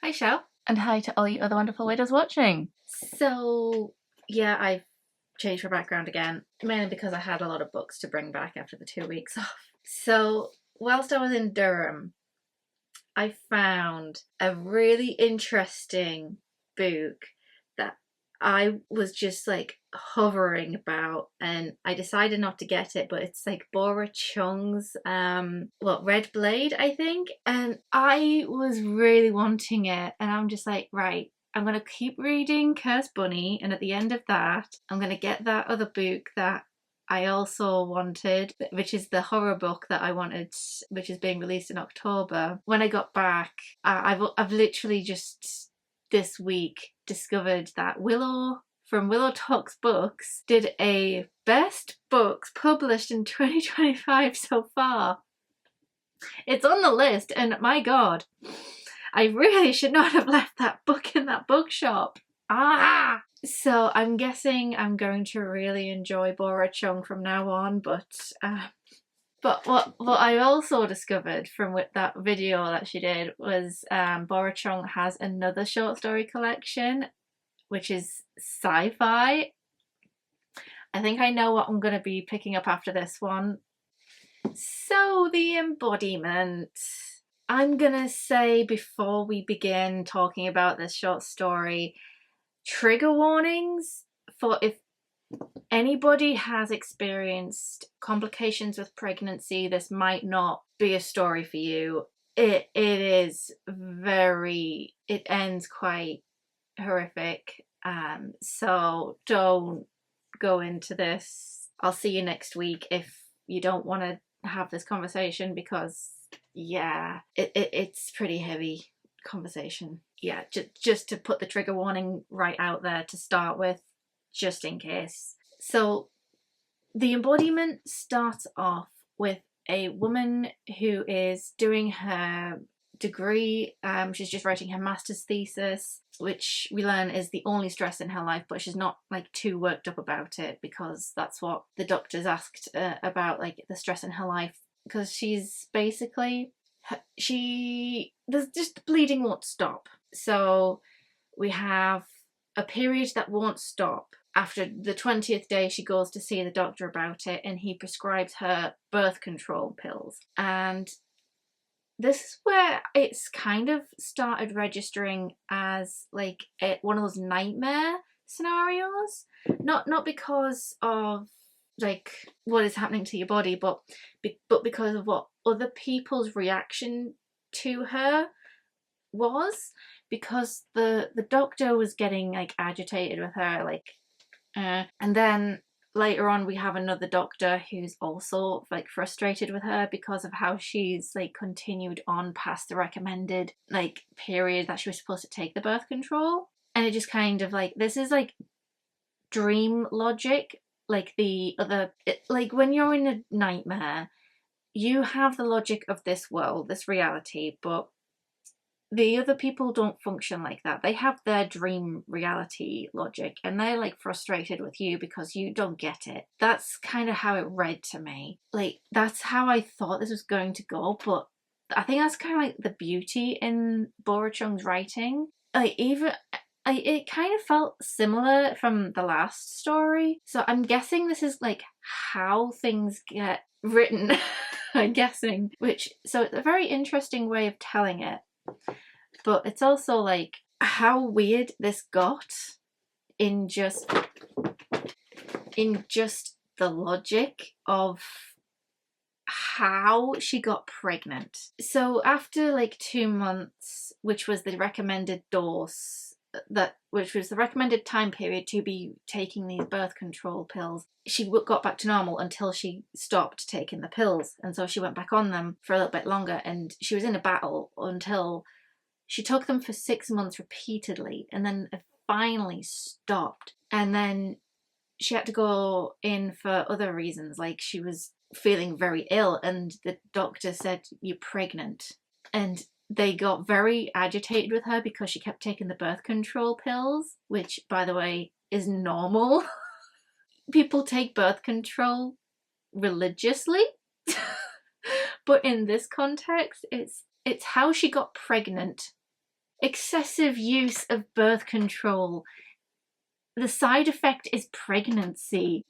Hi, Shell. And hi to all you other wonderful widows watching. So, yeah, I've changed my background again, mainly because I had a lot of books to bring back after the 2 weeks off. So, whilst I was in Durham, I found a really interesting book that I was just like hovering about, and I decided not to get it, but it's like Bora Chung's Red Blade, I think, and I was really wanting it, and I'm just like, right, I'm gonna keep reading Cursed Bunny, and at the end of that I'm gonna get that other book that I also wanted, which is the horror book that I wanted, which is being released in October. When I got back, I've literally just this week discovered that Willow from Willow Talks Books did a best books published in 2025 so far. It's on the list, and my god, I really should not have left that book in that bookshop. So I'm guessing I'm going to really enjoy Bora Chung from now on, but what I also discovered from that video that she did was Bora Chung has another short story collection, which is sci-fi. I think I know what I'm going to be picking up after this one. So, the Embodiment. I'm gonna say before we begin talking about this short story, trigger warnings for if anybody has experienced complications with pregnancy, this might not be a story for you. It ends quite horrific, so don't go into this. I'll see you next week if you don't want to have this conversation, because yeah, it's pretty heavy conversation. Yeah, just to put the trigger warning right out there to start with, just in case. So the Embodiment starts off with a woman who is doing her degree. She's just writing her master's thesis, which we learn is the only stress in her life, but she's not like too worked up about it, because that's what the doctors asked about, like the stress in her life, because she's basically there's just the bleeding won't stop. So we have a period that won't stop. After the 20th day, she goes to see the doctor about it, and he prescribes her birth control pills. And this is where it's kind of started registering as like one of those nightmare scenarios. Not because of like what is happening to your body, but because of what other people's reaction to her was, because the doctor was getting like agitated with her, like and then later on we have another doctor who's also like frustrated with her because of how she's like continued on past the recommended like period that she was supposed to take the birth control. And it just kind of like, this is like dream logic. Like like when you're in a nightmare, you have the logic of this world, this reality, but the other people don't function like that. They have their dream reality logic, and they're like frustrated with you because you don't get it. That's kind of how it read to me. Like, that's how I thought this was going to go, but I think that's kind of like the beauty in Bora Chung's writing. Like, it kind of felt similar from the last story. So I'm guessing this is like how things get written. I'm guessing. So it's a very interesting way of telling it. But it's also like how weird this got in just the logic of how she got pregnant. So after like 2 months, which was the recommended dose, which was the recommended time period to be taking these birth control pills, she got back to normal until she stopped taking the pills, and so she went back on them for a little bit longer, and she was in a battle until she took them for 6 months repeatedly, and then finally stopped. And then she had to go in for other reasons, like she was feeling very ill, and the doctor said, "You're pregnant." And they got very agitated with her because she kept taking the birth control pills, which, by the way, is normal. People take birth control religiously. But in this context, it's how she got pregnant excessive use of birth control. The side effect is pregnancy.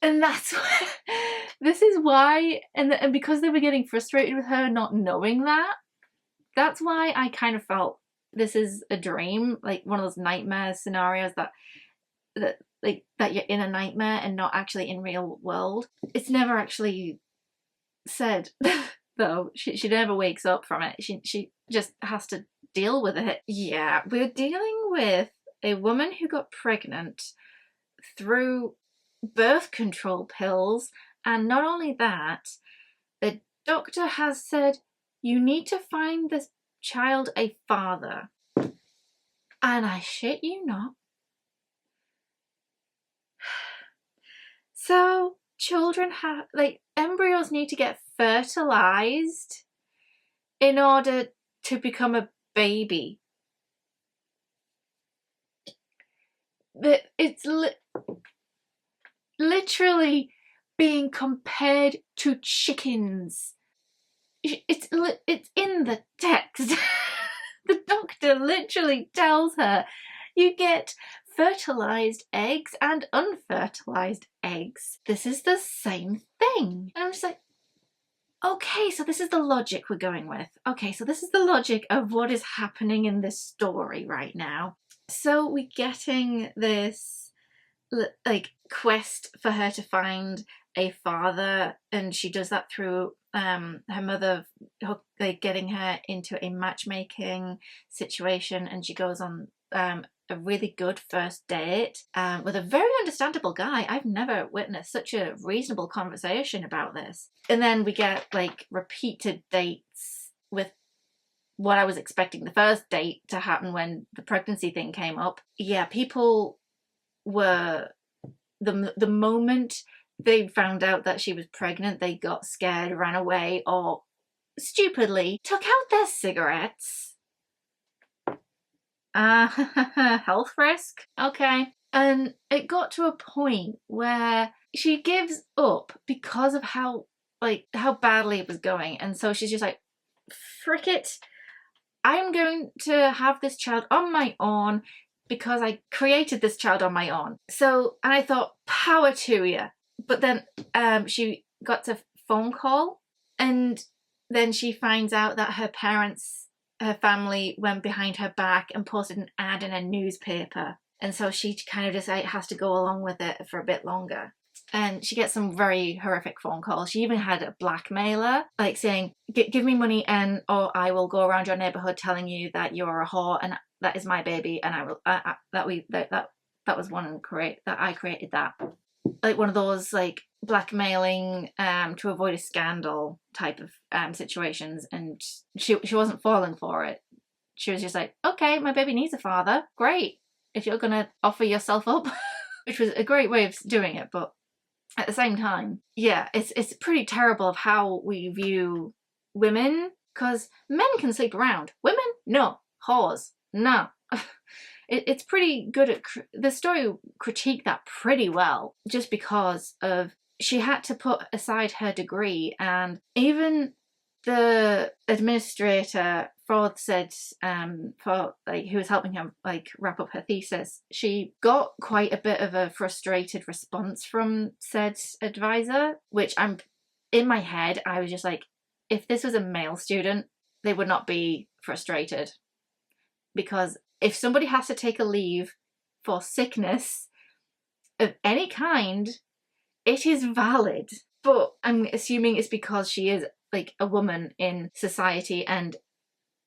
And that's this is why, and because they were getting frustrated with her not knowing that, that's why I kind of felt this is a dream, like one of those nightmare scenarios that you're in a nightmare and not actually in real world. It's never actually said though. She never wakes up from it. She just has to deal with it. Yeah, we're dealing with a woman who got pregnant through birth control pills, and not only that, the doctor has said you need to find this child a father. And I shit you not. So children have, like, embryos need to get fertilized in order to become a baby. It's literally being compared to chickens. It's in the text. The doctor literally tells her you get fertilized eggs and unfertilized eggs. This is the same thing. And I'm just like, okay, so this is the logic we're going with. Okay, so this is the logic of what is happening in this story right now. So we're getting this like quest for her to find a father, and she does that through her mother like getting her into a matchmaking situation, and she goes on a really good first date with a very understandable guy. I've never witnessed such a reasonable conversation about this. And then we get like repeated dates with what I was expecting the first date to happen when the pregnancy thing came up. Yeah, people were, the moment they found out that she was pregnant, they got scared, ran away, or stupidly took out their cigarettes. Health risk? Okay. And it got to a point where she gives up because of how badly it was going. And so she's just like, frick it. I'm going to have this child on my own because I created this child on my own. So, and I thought, power to you. But then she got a phone call, and then she finds out that her family went behind her back and posted an ad in a newspaper. And so she kind of just has to go along with it for a bit longer. And she gets some very horrific phone calls. She even had a blackmailer, like saying, give me money or I will go around your neighborhood telling you that you're a whore and that is my baby, and I will, that was one that I created that. Like one of those like blackmailing to avoid a scandal type of situations, and she wasn't falling for it. She was just like, okay, my baby needs a father, great, if you're gonna offer yourself up. Which was a great way of doing it, but at the same time, yeah, it's pretty terrible of how we view women, because men can sleep around, women, no. Whores, no. It's pretty good at, the story critiqued that pretty well, just because of, she had to put aside her degree, and even the administrator Ford said, for like who was helping her like wrap up her thesis, she got quite a bit of a frustrated response from said advisor, which in my head I was just like, if this was a male student, they would not be frustrated, because if somebody has to take a leave for sickness of any kind, it is valid. But I'm assuming it's because she is like a woman in society, and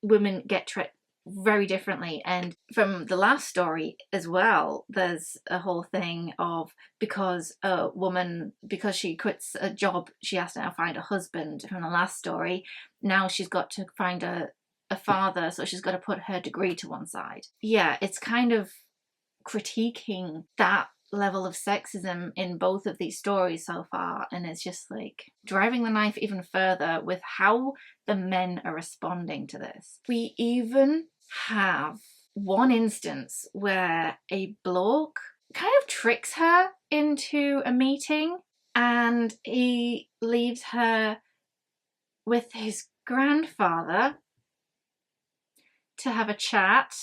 women get treated very differently. And from the last story as well, there's a whole thing of, because a woman, because she quits a job, she has to now find a husband. From the last story, now she's got to find a father, so she's got to put her degree to one side. Yeah, it's kind of critiquing that level of sexism in both of these stories so far, and it's just like driving the knife even further with how the men are responding to this. We even have one instance where a bloke kind of tricks her into a meeting, and he leaves her with his grandfather, to have a chat,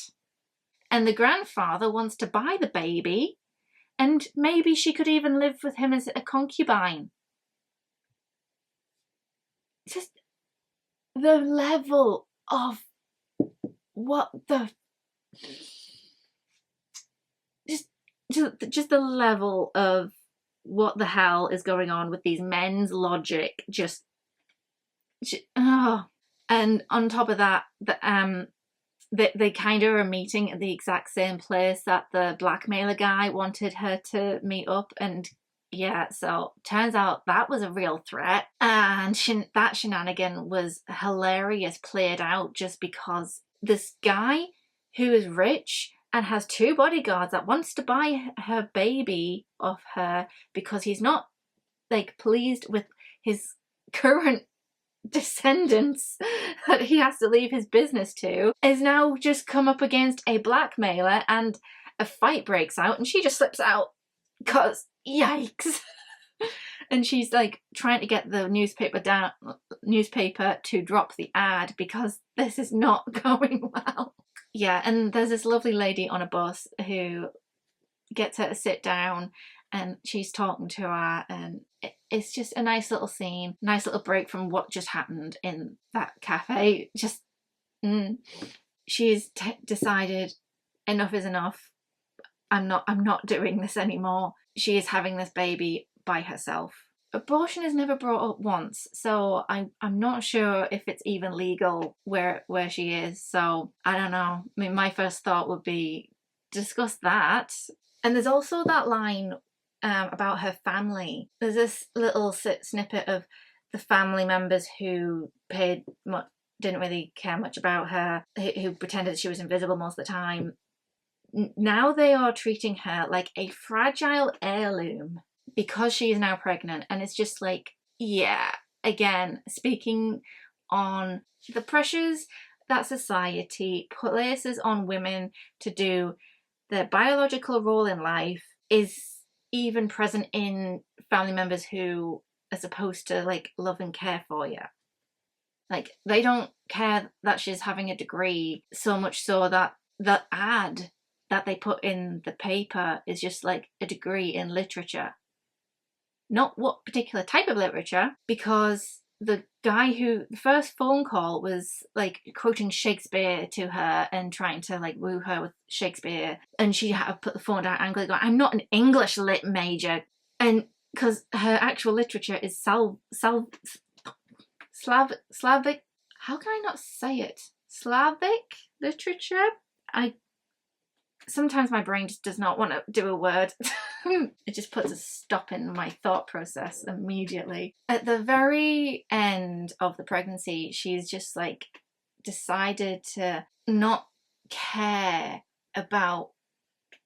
and the grandfather wants to buy the baby, and maybe she could even live with him as a concubine. Just the level of what the... Just the level of what the hell is going on with these men's logic. Just oh. And on top of that, they kind of are meeting at the exact same place that the blackmailer guy wanted her to meet up. And yeah, so turns out that was a real threat. And that shenanigan was hilarious, played out just because this guy who is rich and has 2 bodyguards that wants to buy her baby off her because he's not like pleased with his current descendants that he has to leave his business to, is now just come up against a blackmailer, and a fight breaks out and she just slips out because yikes. And she's like trying to get the newspaper to drop the ad because this is not going well. Yeah, and there's this lovely lady on a bus who gets her to sit down, and she's talking to her, and it's just a nice little scene, nice little break from what just happened in that cafe. Just she's decided enough is enough. I'm not doing this anymore. She is having this baby by herself. Abortion is never brought up once, so I'm not sure if it's even legal where she is. So I don't know. I mean, my first thought would be discuss that. And there's also that line about her family. There's this little snippet of the family members who didn't really care much about her, who pretended she was invisible most of the time. Now they are treating her like a fragile heirloom because she is now pregnant. And it's just like, yeah, again, speaking on the pressures that society places on women to do their biological role in life is even present in family members who are supposed to like love and care for you. Like, they don't care that she's having a degree, so much so that the ad that they put in the paper is just like a degree in literature. Not what particular type of literature, because the guy who the first phone call was like quoting Shakespeare to her and trying to like woo her with Shakespeare, and she had to put the phone down angrily going, I'm not an English lit major. And because her actual literature is Slavic, how can I not say it? Slavic literature? Sometimes my brain just does not want to do a word. It just puts a stop in my thought process immediately. At the very end of the pregnancy, she's just like decided to not care about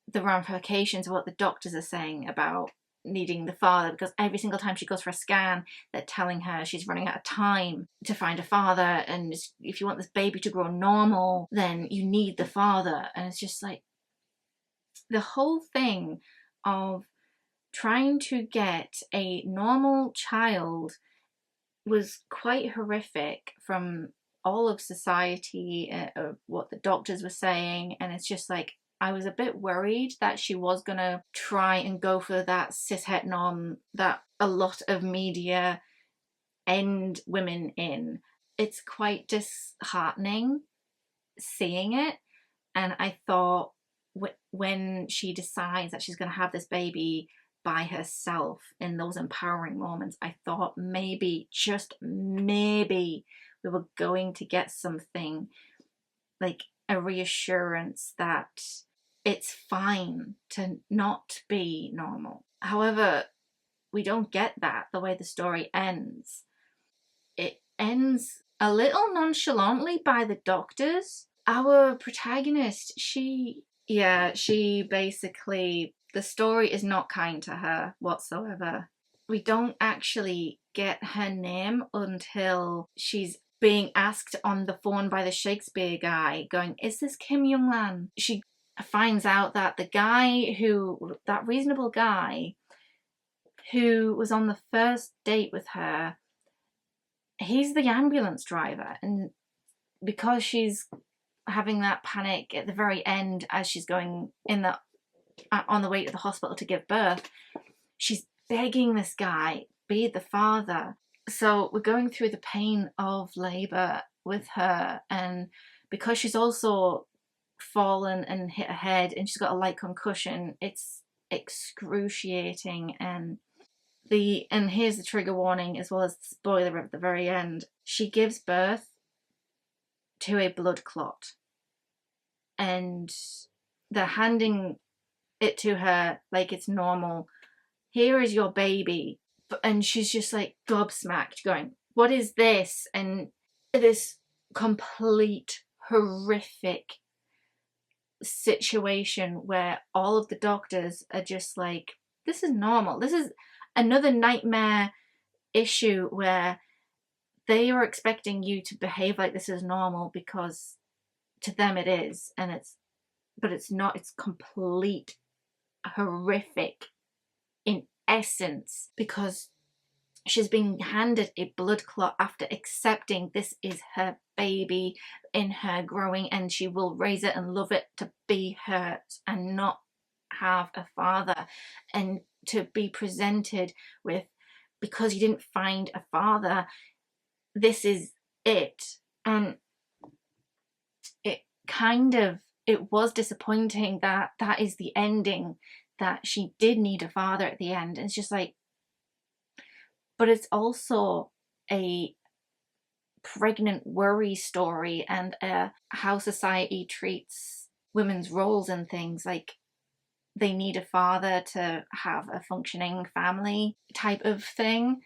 the ramifications of what the doctors are saying about needing the father, because every single time she goes for a scan, they're telling her she's running out of time to find a father, and if you want this baby to grow normal, then you need the father. And it's just like, the whole thing of trying to get a normal child was quite horrific from all of society, what the doctors were saying. And it's just like, I was a bit worried that she was going to try and go for that cishet norm that a lot of media end women in. It's quite disheartening seeing it. And I thought, when she decides that she's going to have this baby by herself in those empowering moments, I thought maybe, just maybe, we were going to get something like a reassurance that it's fine to not be normal. However, we don't get that the way the story ends. It ends a little nonchalantly by the doctors. Our protagonist, she basically, the story is not kind to her whatsoever. We don't actually get her name until she's being asked on the phone by the Shakespeare guy, going, is this Kim Young-lan? She finds out that that reasonable guy who was on the first date with her, he's the ambulance driver. And because she's having that panic at the very end as she's going on the way to the hospital to give birth. She's begging this guy, be the father. So we're going through the pain of labour with her, and because she's also fallen and hit her head and she's got a light concussion, it's excruciating. And here's the trigger warning as well as the spoiler at the very end. She gives birth to a blood clot, and they're handing it to her like it's normal. Here is your baby. And she's just like gobsmacked, going, what is this? And this complete horrific situation where all of the doctors are just like, this is normal. This is another nightmare issue where they are expecting you to behave like this is normal because to them it is, but it's not. It's complete horrific in essence, because she's being handed a blood clot after accepting this is her baby in her growing, and she will raise it and love it to be hers and not have a father. And to be presented with, because you didn't find a father, this is it. And it was disappointing that that is the ending, that she did need a father at the end. And it's just like, but it's also a pregnant worry story and how society treats women's roles and things. Like, they need a father to have a functioning family type of thing,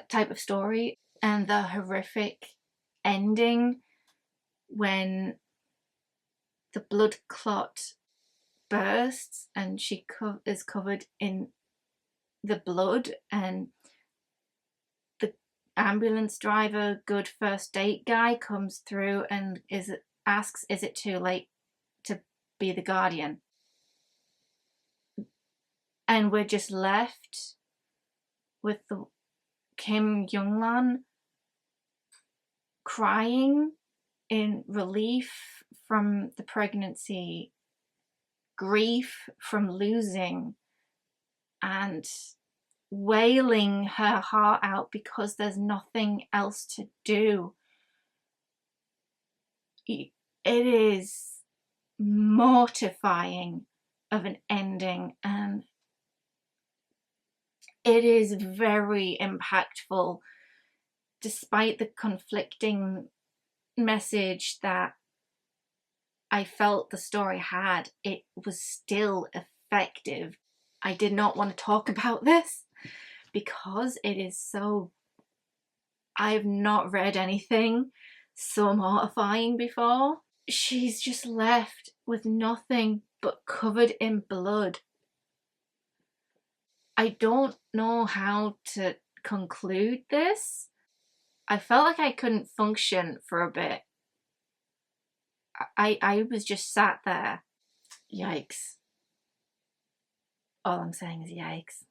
type of story. And the horrific ending when the blood clot bursts and she is covered in the blood, and the ambulance driver, good first date guy, comes through and asks, is it too late to be the guardian? And we're just left with the Kim Younglan crying in relief from the pregnancy, grief from losing, and wailing her heart out because there's nothing else to do. It is mortifying of an ending, and it is very impactful. Despite the conflicting message that I felt the story had, it was still effective. I did not want to talk about this because it is so... I've not read anything so mortifying before. She's just left with nothing but covered in blood. I don't know how to conclude this. I felt like I couldn't function for a bit. I was just sat there. Yikes. All I'm saying is yikes.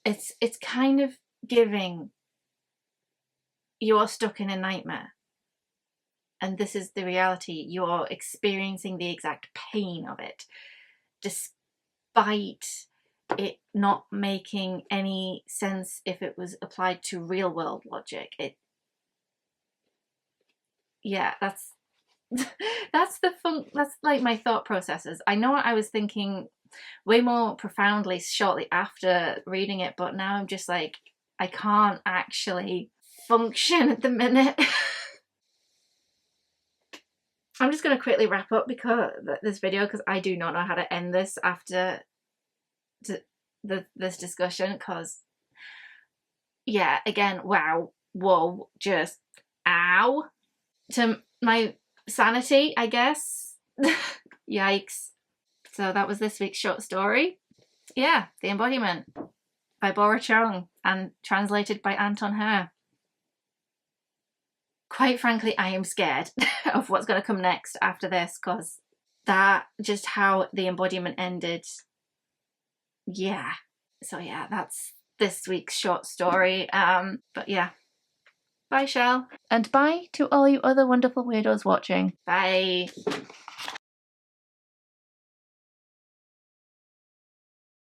It's kind of giving, you're stuck in a nightmare, and this is the reality. You're experiencing the exact pain of it, despite it not making any sense if it was applied to real world logic. That's that's like my thought processes. I know I was thinking way more profoundly shortly after reading it, but now I'm just like, I can't actually function at the minute. I'm just going to quickly wrap up this video because I do not know how to end this after this discussion, because yeah, again, wow, whoa, just ow to my sanity, I guess. Yikes. So that was this week's short story. Yeah, The Embodiment by Bora Chung and translated by Anton. Quite frankly, I am scared of what's going to come next after this, because that, just how The Embodiment ended. Yeah. So yeah, that's this week's short story. But yeah, Bye, Shell. And bye to all you other wonderful weirdos watching. Bye.